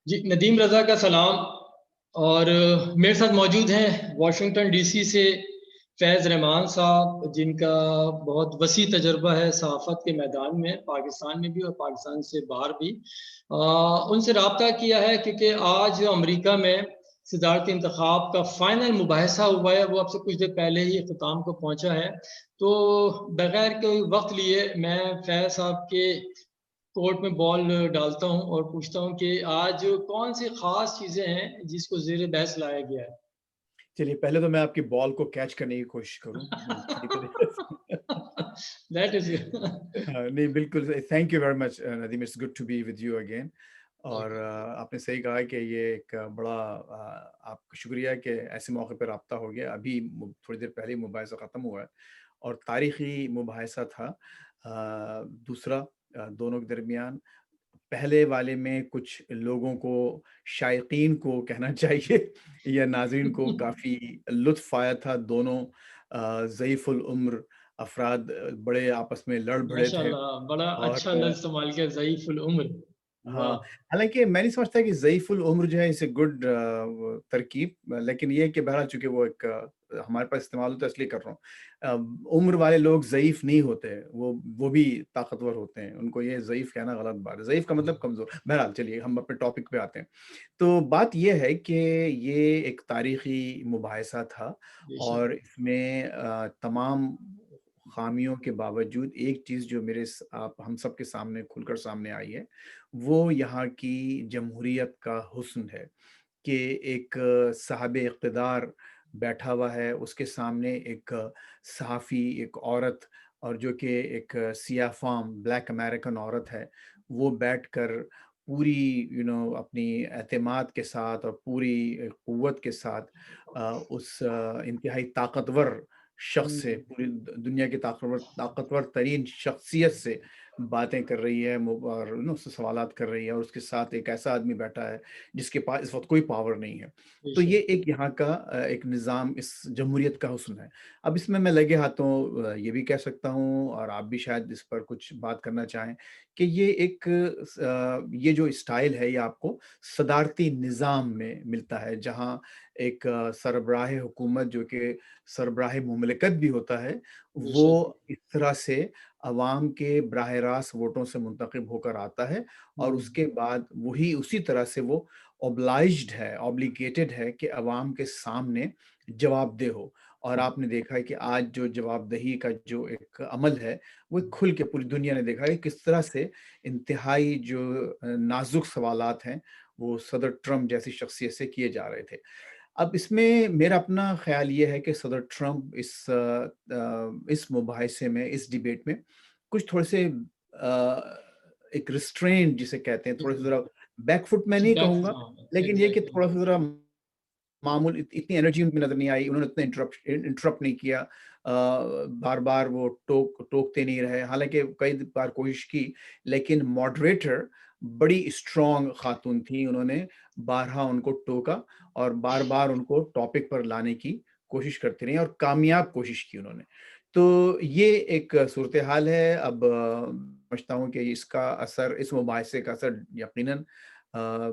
जी, नदीम रज़ा का सलाम। और मेरे साथ मौजूद हैं वाशिंगटन डीसी से फैज़ रहमान साहब, जिनका बहुत वसी तजर्बा है सहाफ़त के मैदान में, पाकिस्तान में भी और पाकिस्तान से बाहर भी। उनसे रब्ता किया है क्योंकि आज अमेरिका में सदारती इंतखाब का फ़ाइनल मुबाहिसा हुआ है, वो अब से कुछ देर पहले ही इख्तिताम को पहुँचा है। तो बगैर कोई वक़्त लिए मैं फैज़ साहब के कोर्ट में बॉल डालता हूँ और पूछता हूँ कि आज कौन-सी ख़ास चीज़ें हैं जिसको ज़ेर बहस लाया गया है? चलिए, पहले तो मैं आपकी बॉल को कैच करने की कोशिश करूँ सही तरीके से। दैट इज़ हाँ, नहीं बिल्कुल thank you very much Nadeem, it's good to be with you again. और ओके। आपने सही कहा कि ये एक बड़ा आपका शुक्रिया कि ऐसे मौके पर राब्ता हो गया। अभी थोड़ी देर पहले ही मुबाहिसा ख़त्म हुआ है और तारीख़ी मुबाहिसा था दूसरा दोनों के दरमियान। पहले वाले में कुछ लोगों को, शायकीन को कहना चाहिए या नाज़रीन को काफ़ी लुत्फ़ आया था। दोनों ज़ईफ़ुल उम्र अफ़राद बड़े आपस में लड़ भिड़े थे माशाअल्लाह, बड़ा और अच्छा लफ्ज़ इस्तेमाल किया, ज़ईफ़ुल उम्र। हाँ, वाह! हालाँकि मैं नहीं समझता कि ज़ईफ़ुल उम्र जो है इट्स अ गुड तरकीब, लेकिन ये है कि बहरहाल चूँकि वो एक हमारे पास इस्तेमाल होता है इसलिए कर रहा हूँ। उम्र वाले लोग ज़ईफ़ नहीं होते, वो भी ताकतवर होते हैं, उनको ये ज़ईफ़ कहना गलत बात है। ज़ईफ़ का मतलब कमज़ोर। बहरहाल चलिए हम अपने टॉपिक पे आते हैं। तो बात ये है कि ये एक तारीख़ी मुबाहिसा था बेशक। और इसमें तमाम ख़ामियों के बावजूद एक चीज़ जो मेरे स आप हम सब के सामने खुलकर सामने आई है, वो यहाँ की जमहूरियत का हुस्न है कि एक साहिब इक़्तिदार बैठा हुआ है, उसके सामने एक सहाफ़ी, एक औरत और जो कि एक सियाह फ़ार्म ब्लैक अमेरिकन औरत है, वो बैठकर पूरी अपनी एतमाद के साथ और पूरी क़ुव्वत के साथ उस इंतहाई ताकतवर शख़्स से, हुँ, पूरी दुनिया की ताकतवर ताकतवर तरीन शख़्सियत से बातें कर रही है और उससे सवालात कर रही है और उसके साथ एक ऐसा आदमी बैठा है जिसके पास इस वक़्त कोई पावर नहीं है। तो ये बेशक। एक यहाँ का एक निज़ाम इस जमहूरियत का हुस्न है। अब इसमें मैं लगे हाथों ये भी कह सकता हूँ और आप भी शायद इस पर कुछ बात करना चाहें कि ये एक ये जो स्टाइल है ये आपको सदारती निज़ाम में मिलता है, जहाँ एक सरबराह हुकूमत जो कि सरबराह मुमलिकत भी होता है, बेशक। वो इस तरह से अवाम के बराह रास्त वोटों से मुंतखब होकर आता है और हुँ, उसके बाद वही उसी तरह से वो ऑब्लाइज्ड है, ऑब्लिगेटेड है कि अवाम के सामने जवाबदेह हो। और आपने देखा है कि आज जो जवाबदेही का जो एक अमल है, वो खुल के पूरी दुनिया ने देखा है कि किस तरह से इंतहाई जो नाज़ुक सवालात हैं, वो सदर ट्रम्प जैसी शख्सियत से किए जा रहे थे। अब इसमें मेरा अपना ख़्याल ये है कि सदर ट्रम्प इस मुबाहिसे में, इस डिबेट में कुछ थोड़े से एक रिस्ट्रेंट जिसे कहते हैं, थोड़े से ज़रा बैक फुट मैं नहीं बैक कहूँगा, हाँ, लेकिन ये कि एग्ज़ैक्टली। थोड़ा-सा ज़रा मामूल इतनी एनर्जी उनमें नज़र नहीं आई, उन्होंने इतना इंटरप्ट नहीं किया। बार-बार वो टोकते नहीं रहे, हालाँकि कई बार कोशिश की, लेकिन मॉडरेटर बड़ी स्ट्रॉन्ग खातून थीं, उन्होंने बारहा उनको टोका और बार-बार उनको टॉपिक पर लाने की कोशिश करती रहीं और कामयाब कोशिश की उन्होंने। तो ये एक सूरत-ए-हाल है। अब समझता हूँ कि इसका असर, इस मुबाहिसे का असर यकीनन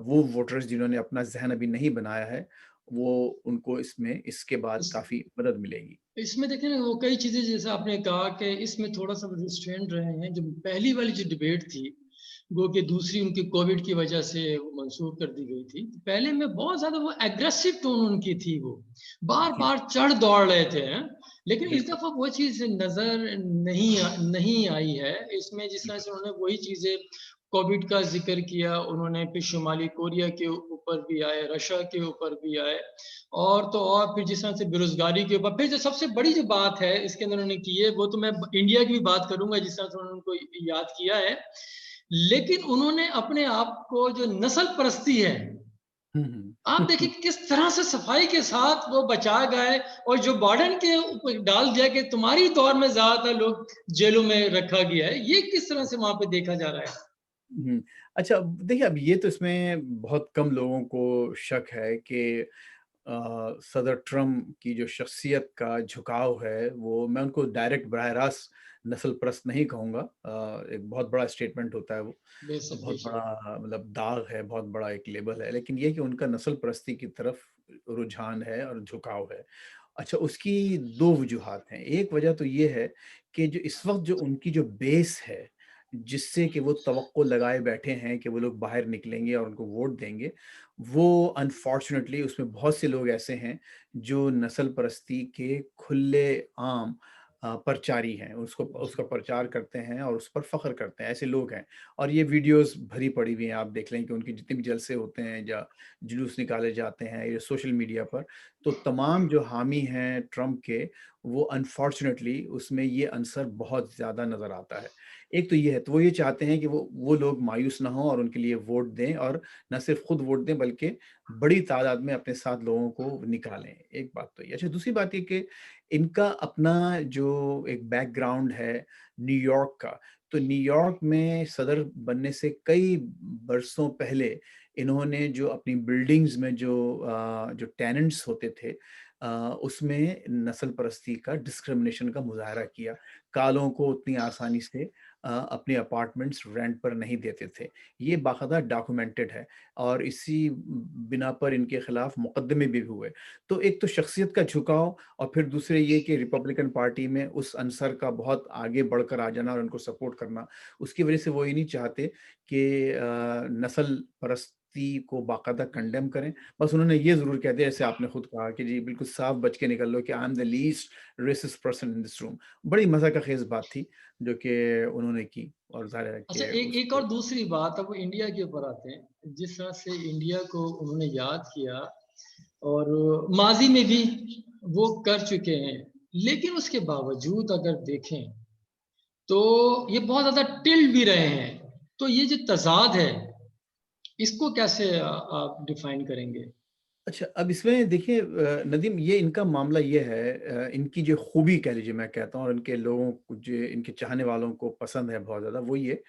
वो वोटर्स जिन्होंने अपना ज़हन अभी नहीं बनाया है, वो उनको इसमें इसके बाद इस काफ़ी मदद मिलेगी। इसमें देखिए ना वो कई चीज़ें जैसे आपने कहा कि इसमें थोड़ा-सा रिस्ट्रेंट रहे हैं। जो पहली वाली जो डिबेट थी, वो कि दूसरी उनकी कोविड की वजह से वो मंसूख कर दी गई थी। पहले में बहुत ज़्यादा वो एग्रेसिव टोन उनकी थी वो, जी, बार-बार चढ़ दौड़ रहे थे, हैं? लेकिन इस बिल्कुल। दफ़ा वो चीज़ नज़र नहीं आई है। इसमें जिस तरह से उन्होंने वही चीज़ें कोविड का ज़िक्र किया, उन्होंने फिर शुमाली कोरिया के ऊपर भी आए, रशिया के ऊपर भी आए। और तो और फिर जिस तरह से बेरोज़गारी के ऊपर, फिर जो सबसे बड़ी जो बात है इसके अंदर उन्होंने की है, वो तो मैं इंडिया की भी बात करूँगा जिस तरह से उन्होंने उनको याद किया है। लेकिन उन्होंने अपने आप को जो नस्ल परस्ती है, हुँ, हुँ। आप देखिए कि किस तरह से सफाई के साथ वो बचा गए और जो बाइडेन के ऊपर डाल दिया कि तुम्हारी दौर में ज़्यादातर लोग जेलों में रखा गया है। ये किस तरह से वहाँ पे देखा जा रहा है? हुँ। अच्छा, देखिए अब ये तो इसमें बहुत कम लोगों को शक है कि सदर ट्रम्प की जो शख्सियत का झुकाव है, वो मैं उनको डायरेक्ट बराह रास्त नस्ल परस्त नहीं कहूँगा, एक बहुत बड़ा स्टेटमेंट होता है वो, बेशक, बहुत बेशक। बड़ा मतलब दाग है, बहुत बड़ा एक लेबल है, लेकिन ये है कि उनका नस्ल परस्ती की तरफ रुझान है और झुकाव है। अच्छा, उसकी 2 वजूहात हैं। एक वजह तो ये है कि जो इस वक़्त जो उनकी जो बेस है, जिससे कि वो तवक्को लगाए बैठे हैं कि वो लोग बाहर निकलेंगे और उनको वोट देंगे, वो अनफॉर्च्युनेटली उसमें बहुत से लोग ऐसे हैं जो नस्ल परस्ती के खुलेआम प्रचारी हैं। उसको जी। उसका प्रचार करते हैं और उस पर फ़ख्र करते हैं, ऐसे लोग हैं। और ये वीडियोज़ भरी पड़ी हुई हैं, आप देख लें कि उनके जितने भी जलसे होते हैं या जुलूस निकाले जाते हैं या सोशल मीडिया पर, तो तमाम जो हामी हैं ट्रंप के, वो अनफॉर्च्युनेटली उसमें ये अंसर बहुत ज़्यादा नज़र आता है। एक तो ये है, तो वो ये चाहते हैं कि वो लोग मायूस ना हों और उनके लिए वोट दें, और ना सिर्फ़ खुद वोट दें बल्कि बड़ी तादाद में अपने साथ लोगों को निकालें। एक बात तो ये। अच्छा, दूसरी बात ये कि इनका अपना जो एक बैकग्राउंड है न्यूयॉर्क का, तो न्यूयॉर्क में सदर बनने से कई बरसों पहले इन्होंने जो अपनी बिल्डिंग्स में जो टेनेंट्स होते थे, उसमें नस्ल परस्ती का डिस्क्रिमिनेशन का मुज़ाहरा किया। कालों को उतनी आसानी से अपने अपार्टमेंट्स रेंट पर नहीं देते थे। ये बाकायदा डॉक्यूमेंटेड है और इसी बिना पर इनके खिलाफ मुकदमे भी हुए। तो एक तो शख्सियत का झुकाव, और फिर दूसरे ये कि रिपब्लिकन पार्टी में उस अनसर का बहुत आगे बढ़कर आ जाना और उनको सपोर्ट करना, उसकी वजह से वो ये नहीं चाहते कि नस्ल परस्ती को बाकायदा कंडेम करें। बस उन्होंने ये ज़रूर कह दिया, जैसे आपने खुद कहा कि जी बिल्कुल साफ बच के निकल लो कि I am the least racist person in this room. बड़ी मज़ा का ख़ेज़ बात थी जो कि उन्होंने की, और ज़ाहिर है अच्छा, कि एक एक उसको और दूसरी बात, अब वो इंडिया के ऊपर आते हैं। जिस तरह से इंडिया को उन्होंने याद किया और माज़ी में भी वो कर चुके हैं, लेकिन उसके बावजूद अगर देखें, तो ये बहुत ज़्यादा टिल्ड भी रहे हैं। तो ये जो तज़ाद है, इसको कैसे आप डिफ़ाइन करेंगे? अच्छा, अब इसमें देखिए नदीम, ये इनका मामला ये है, इनकी जो खूबी कह लीजिए मैं कहता हूँ, और इनके लोगों को जो इनके चाहने वालों को पसंद है बहुत ज़्यादा, वो ये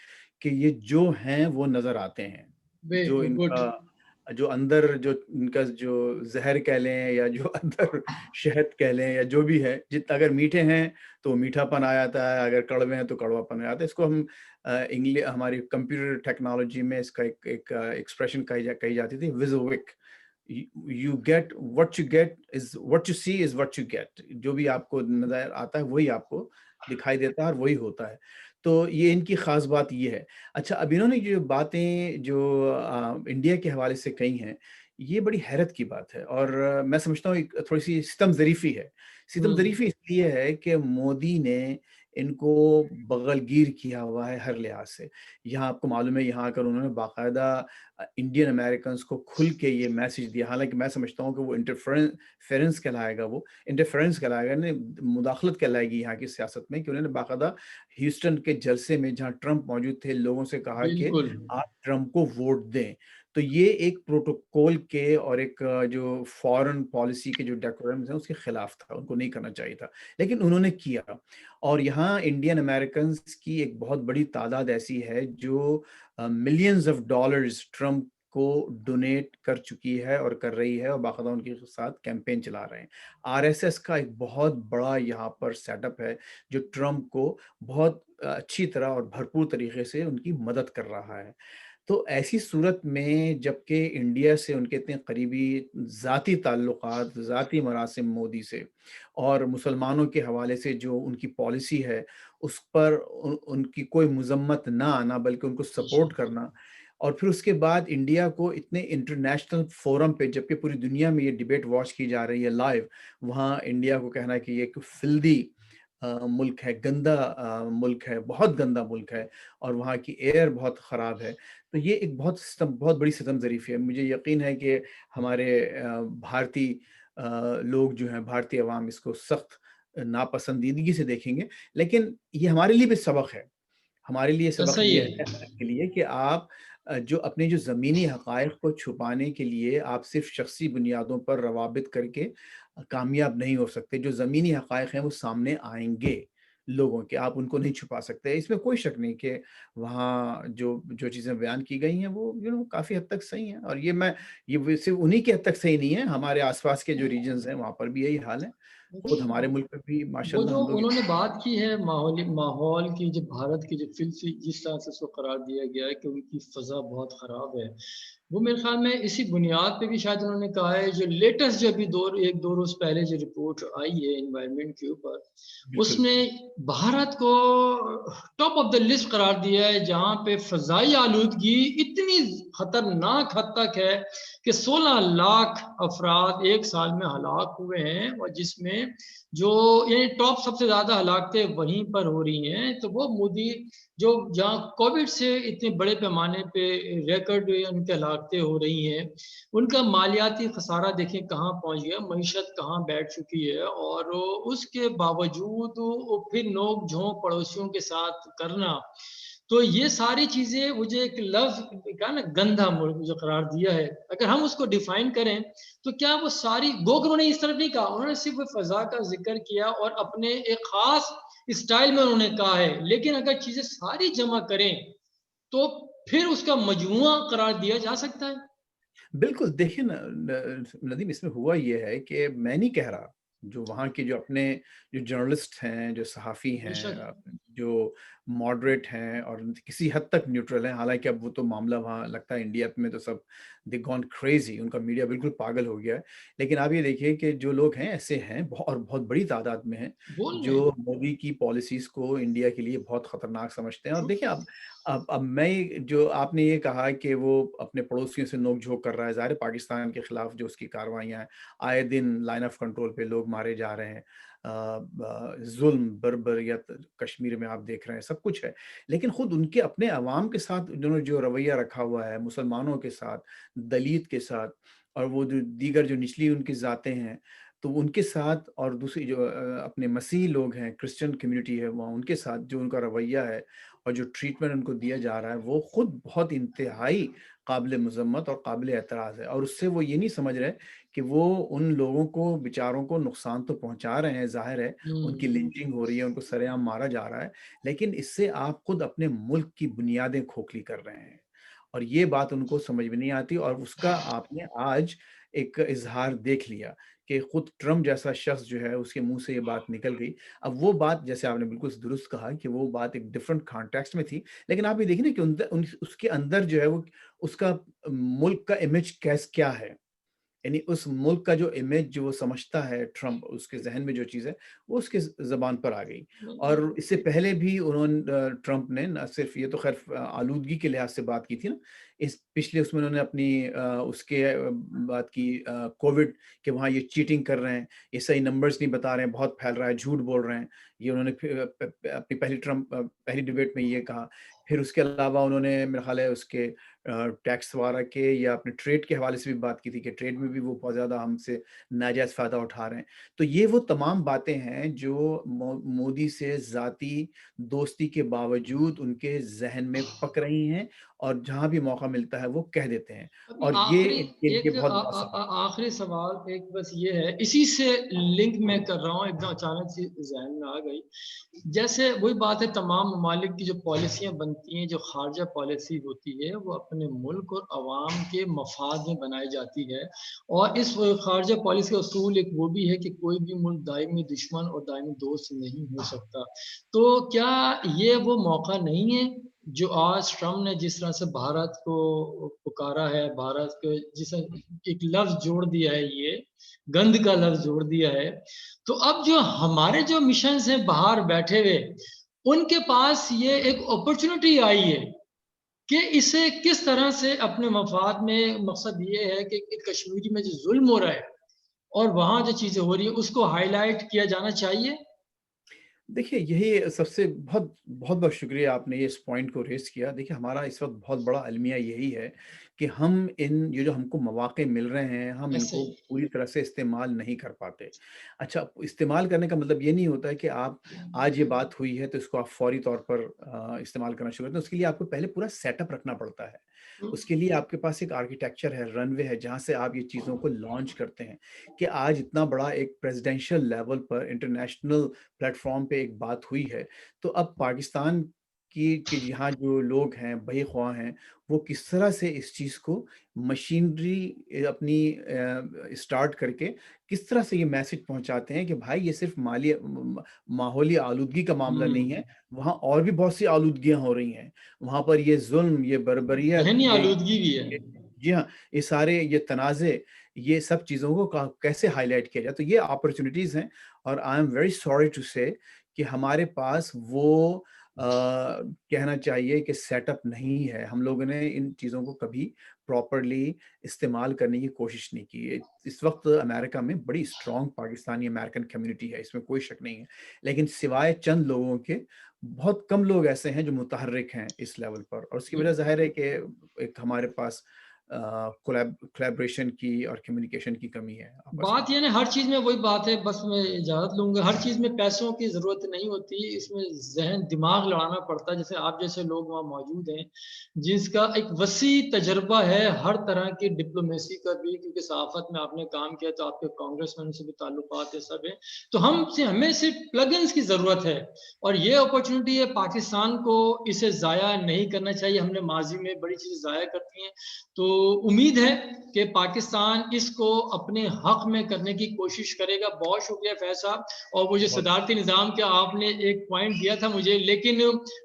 कि ये जो हैं वो नज़र आते हैं। जो गुड। इनका जो अंदर जो इनका जो ज़हर कह लें या जो अंदर शहद कह लें या जो भी है, अगर मीठे हैं तो मीठापन आ जाता है, अगर कड़वे हैं तो कड़वापन आ जाता है। इसको हम हमारी कंप्यूटर टेक्नोलॉजी में इसका एक एक एक्सप्रेशन कही जाती थी, विज़ुविक। You get what you get is what you see is what you get. जो भी आपको नजर आता है वही आपको दिखाई देता है और वही होता है। तो ये इनकी खास बात ये है। अच्छा, अब इन्होंने जो बातें जो इंडिया के हवाले से कही हैं, ये बड़ी हैरत की बात है, और मैं समझता हूँ एक थोड़ी सी सितम ज़रीफ़ी है। सितम हुँ, ज़रीफ़ी इसलिए है कि मोदी ने इनको बगलगीर किया हुआ है हर लिहाज से। यहाँ आपको मालूम है, यहाँ आकर उन्होंने बाकायदा इंडियन अमेरिकन्स को खुल के ये मैसेज दिया। हालाँकि मैं समझता हूँ कि वो इंटरफेरेंस कहलाएगा, वो इंटरफेरेंस कहलाएगा, नहीं मुदाखलत कहलाएगी यहाँ की सियासत में, कि उन्होंने बाकायदा ह्यूस्टन के जलसे में जहाँ ट्रंप मौजूद थे, लोगों से कहा कि बिल्कुल। आप ट्रंप को वोट दें। तो ये एक प्रोटोकॉल के और एक जो फॉरेन पॉलिसी के जो डेकोरम्स हैं उसके खिलाफ था, उनको नहीं करना चाहिए था। लेकिन उन्होंने किया, और यहाँ इंडियन अमेरिकन्स की एक बहुत बड़ी तादाद ऐसी है जो मिलियंस ऑफ डॉलर्स ट्रंप को डोनेट कर चुकी है और कर रही है, और बाकायदा उनके साथ कैंपेन चला रहे हैं। आरएसएस का एक बहुत बड़ा यहाँ पर सेटअप है जो ट्रंप को बहुत अच्छी तरह और भरपूर तरीके से उनकी मदद कर रहा है। तो ऐसी सूरत में जबकि इंडिया से उनके इतने करीबी ज़ाती ताल्लुकात, ज़ाती मरासिम मोदी से, और मुसलमानों के हवाले से जो उनकी पॉलिसी है, उस पर उनकी कोई मज़म्मत ना आना बल्कि उनको जी, सपोर्ट करना, और फिर उसके बाद इंडिया को इतने इंटरनेशनल फोरम पे, जबकि पूरी दुनिया में ये डिबेट वॉच की जा रही है लाइव, वहाँ इंडिया को कहना है कि ये एक फ़िल्दी मुल्क है, गंदा मुल्क है, बहुत गंदा मुल्क है, और वहाँ की एयर बहुत ख़राब है। तो ये एक बहुत बड़ी सितमज़रीफ़ी है। मुझे यकीन है कि हमारे भारतीय लोग जो हैं, भारतीय अवाम इसको सख्त नापसंदीदगी से देखेंगे। लेकिन ये हमारे लिए भी सबक है। हमारे लिए सबक सही ये है। है के लिए कि आप जो अपने जो ज़मीनी हक़ाइक़ को छुपाने के लिए आप सिर्फ़ शख़्सी बुनियादों पर रवाबित करके कामयाब नहीं हो सकते। जो ज़मीनी हक़ाइक़ हैं वो सामने आएँगे लोगों के, आप उनको नहीं छुपा सकते। इसमें कोई शक नहीं कि वहाँ जो जो चीज़ें बयान की गई हैं वो काफ़ी हद तक सही हैं, और ये सिर्फ़ उन्हीं की हद तक सही नहीं है, हमारे आस-पास के जो रीजन्स हैं वहाँ पर भी यही हाल है। खुद देखिए, हमारे मुल्क में भी वो माशाल्लाह जो हम लोग उन्होंने बात की है माहौल की, जो भारत की जो फ़िल्सी जिस तरह से उसको करार दिया गया है कि उनकी फ़ज़ा बहुत ख़राब है, वो मेरे ख़्याल में इसी बुनियाद पे भी शायद उन्होंने कहा है। जो लेटेस्ट जो अभी 1-2 रोज़ पहले जो रिपोर्ट आई है एनवायरनमेंट के ऊपर, बिल्कुल। उसने भारत को टॉप ऑफ द लिस्ट करार दिया है, जहाँ पे फ़ज़ाई आलूदगी इतनी ख़तरनाक हद तक है कि 16 लाख अफ़राद 1 साल में हलाक हुए हैं, और जिसमें जो ये टॉप सबसे ज़्यादा हलाकतें वहीं पर हो रही हैं। तो वो मोदी जो जहाँ कोविड से इतने बड़े पैमाने पे रिकॉर्ड उनकी हलाकतें हो रही हैं, उनका मालियाती खसारा देखें कहाँ पहुँच गया, मईशत कहाँ बैठ चुकी है, और उसके बावजूद वो फिर नोक-झोंक पड़ोसियों के साथ करना। तो ये सारी चीज़ें मुझे एक लफ्ज़ कहा ना, गंदा मुल्क जो करार दिया है, अगर हम उसको डिफ़ाइन करें, तो क्या वो सारी गो के उन्होंने इस तरफ नहीं कहा, उन्होंने सिर्फ़ फ़ज़ा का ज़िक्र किया और अपने एक ख़ास स्टाइल में उन्होंने कहा है। लेकिन अगर चीज़ें सारी जमा करें, तो फिर उसका मजमूआ करार दिया जा सकता है। बिल्कुल, देखिए ना नदीम, इसमें हुआ ये है कि मैं नहीं कह रहा, जो वहाँ के जो अपने जो जर्नलिस्ट हैं, जो सहाफ़ी हैं, बेशक। जो मॉडरेट हैं और किसी हद तक न्यूट्रल हैं, हालाँकि अब वो तो मामला वहाँ लगता है इंडिया में तो सब दे गॉन क्रेज़ी, उनका मीडिया बिल्कुल पागल हो गया है। लेकिन आप ये देखिए कि जो लोग हैं ऐसे हैं और बहुत बड़ी तादाद में हैं, बोल रहे जो हैं। मोदी की पॉलिसीज़ को इंडिया के लिए बहुत खतरनाक समझते हैं। और ट्रू। देखिए अब मैं जो आपने ये कहा कि वो अपने पड़ोसियों से नोक-झोंक कर रहा है, ज़ाहिर है पाकिस्तान के खिलाफ जो उसकी कार्रवाइयाँ हैं, आए दिन लाइन ऑफ कंट्रोल पे लोग मारे जा रहे हैं। ज़ुल्म, बर्बरियत कश्मीर में आप देख रहे हैं, सब कुछ है। लेकिन खुद उनके अपने अवाम के साथ उन्होंने जो रवैया रखा हुआ है, मुसलमानों के साथ, दलित के साथ और वो जो दीगर जो निचली उनकी ज़ातें हैं, तो उनके साथ और दूसरी जो अपने मसीही लोग हैं, क्रिश्चियन कम्युनिटी है वहाँ, उनके साथ जो उनका रवैया है और जो ट्रीटमेंट उनको दिया जा रहा है, वो खुद बहुत इंतहाई काबिल मज़म्मत और काबिल एतराज़ है। और उससे वो ये नहीं समझ रहे कि वो उन लोगों को बेचारों को नुकसान तो पहुँचा रहे हैं, ज़ाहिर है, उनकी हुँ। लिंचिंग हो रही है, उनको सरेआम मारा जा रहा है, लेकिन इससे आप खुद अपने मुल्क की बुनियादें खोखली कर रहे हैं। और ये बात उनको समझ में नहीं आती और उसका आपने आज एक इज़हार देख लिया कि खुद ट्रम्प जैसा शख्स जो है उसके मुँह से ये बात निकल गई। अब वो बात जैसे आपने बिल्कुल दुरुस्त कहा कि वो बात एक डिफरेंट कॉन्टेक्स्ट में थी। लेकिन आप ये देखिए ना कि उसके अंदर जो है वो उसका मुल्क का इमेज क्या है? यानी उस मुल्क का जो इमेज जो वो समझता है ट्रम्प, उसके ज़हन में जो चीज़ है, वो उसके ज़बान पर आ गई। नहीं, और इससे पहले भी ट्रम्प ने ना सिर्फ़ ये तो ख़ैर आलूदगी के लिहाज़ से बात की थी ना, इस पिछले उसमें उन्होंने अपनी बात की कोविड कि वहाँ ये चीटिंग कर रहे हैं, ये सही नंबर्स नहीं बता रहे हैं, बहुत फैल रहा है, झूठ बोल रहे हैं। ये उन्होंने अपनी पहली डिबेट में ये कहा। फिर उसके अलावा उन्होंने मेरा ख़्याल है उसके टैक्स वगैरह के या अपने ट्रेड के हवाले से भी बात की थी कि ट्रेड में भी वो बहुत ज़्यादा हमसे नाजायज़ फ़ायदा उठा रहे हैं। तो ये वो तमाम बातें हैं जो मोदी से ज़ाती दोस्ती के बावजूद उनके ज़हन में पक रही हैं और जहाँ भी मौका मिलता है वो कह देते हैं। अभी और आखिरी ये एक बहुत बड़ा सवाल है। आखिरी सवाल एक बस ये है, इसी से लिंक मैं कर रहा हूँ, एकदम अचानक से ज़हन में आ गई। जैसे वही बात है, तमाम ममालिक की जो पॉलिसियाँ बनती हैं, जो ख़ारजा पॉलिसी होती है, वो अपने मुल्क और अवाम के मफ़ाद में बनाई जाती है। और इस ख़ारजा पॉलिसी का उसूल एक वो भी है कि कोई भी मुल्क दायमी दुश्मन और दायमी दोस्त नहीं हो सकता। तो क्या ये वो मौका नहीं है, जो आज ट्रम्प ने जिस तरह से भारत को पुकारा है, भारत को जिस एक लफ्ज़ जोड़ दिया है, ये गंद का लफ्ज़ जोड़ दिया है, तो अब जो हमारे जो मिशंस हैं बाहर बैठे हुए, उनके पास ये एक अपॉर्च्युनिटी आई है कि इसे किस तरह से अपने मफाद में, मकसद ये है कि कश्मीर में जो ज़ुल्म हो रहा है और वहाँ जो चीज़ें हो रही हैं, उसको हाइलाइट किया जाना चाहिए। देखिए, यही सबसे बहुत-बहुत शुक्रिया आपने ये इस पॉइंट को रेज़ किया। देखिए, हमारा इस वक़्त बहुत बड़ा अलमिया यही है कि हम ये जो हमको मौक़े मिल रहे हैं, हम ऐसे इनको ही। पूरी तरह से इस्तेमाल नहीं कर पाते। अच्छा, इस्तेमाल करने का मतलब ये नहीं होता है कि आप आज ये बात हुई है, तो इसको आप फ़ौरी तौर पर इस्तेमाल करना शुरू कर दें। उसके लिए आपको पहले पूरा सेटअप रखना पड़ता है। हुँ। उसके लिए आपके पास एक आर्किटेक्चर है, रनवे है, जहाँ से आप ये चीज़ों को लॉन्च करते हैं कि आज इतना बड़ा एक प्रेसिडेंशियल लेवल पर इंटरनेशनल प्लेटफ़ॉर्म पे एक बात हुई है, तो अब पाकिस्तान कि यहाँ जो लोग हैं, बही-ख्वाह हैं, वो किस तरह से इस चीज़ को मशीनरी अपनी स्टार्ट करके किस तरह से ये मैसेज पहुँचाते हैं कि भाई ये सिर्फ़ माली म माहौली आलूदगी का मामला नहीं है, हुँ, वहाँ और भी बहुत सी आलूदगियाँ हो रही हैं। वहाँ पर ये ज़ुल्म, ये बर्बरियत, ज़हनी आलूदगी भी है। ये जी हाँ, ये सारे ये तनाज़े, ये सब चीज़ों को का कैसे हाइलाइट किया जाए, तो ये अपॉर्च्युनिटीज़ हैं और I am very sorry to say कि हमारे पास वो कहना चाहिए कि सेटअप नहीं है। हम लोगों ने इन चीज़ों को कभी प्रॉपर्ली इस्तेमाल करने की कोशिश नहीं की है। इस वक़्त अमेरिका में बड़ी स्ट्रॉन्ग पाकिस्तानी अमेरिकन कम्युनिटी है, इसमें कोई शक नहीं है। लेकिन सिवाय चंद लोगों के, बहुत कम लोग ऐसे हैं जो मुतहर्रिक हैं इस लेवल पर और उसकी वजह ज़ाहिर है कि एक हमारे पास कोलैबोरेशन की और कम्युनिकेशन की कमी है आपस में। बात ये ना हर चीज़ में वही बात है, बस मैं इजाज़त लूँगा, हर चीज़ में पैसों की ज़रूरत नहीं होती, इसमें ज़हन दिमाग लड़ाना पड़ता है। जैसे आप जैसे लोग वहाँ मौजूद हैं, जिसका एक वसी तजुर्बा है हर तरह की डिप्लोमेसी का भी, क्योंकि सहाफ़त में आपने काम किया तो आपके कांग्रेसमैन से भी ताल्लुकात है, सब है। तो हमें सिर्फ़ प्लगइन्स की ज़रूरत है और ये अपॉर्च्युनिटी है, पाकिस्तान को इसे ज़ाया नहीं करना चाहिए। हमने माज़ी में बड़ी चीज़ें ज़ाया करती हैं, तो उम्मीद है कि पाकिस्तान इसको अपने हक में करने की कोशिश करेगा। बहुत शुक्रिया फैज़ साहब और वो जो बहुत सदारती निज़ाम का आपने एक पॉइंट दिया था मुझे, लेकिन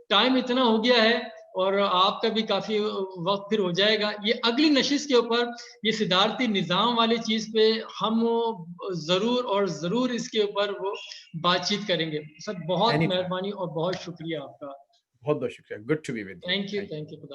टाइम इतना हो गया है और आपका भी काफ़ी वक़्त फिर हो जाएगा। ये अगली नशिस्त के ऊपर ये सदारती निज़ाम वाली चीज़ पे हम ज़रूर और ज़रूर इसके ऊपर वो बातचीत करेंगे। सर बहुत एनी टाइम, मेहरबानी और बहुत शुक्रिया आपका। बहुत-बहुत शुक्रिया। Good to be with you. Thank you. Thank you खुदा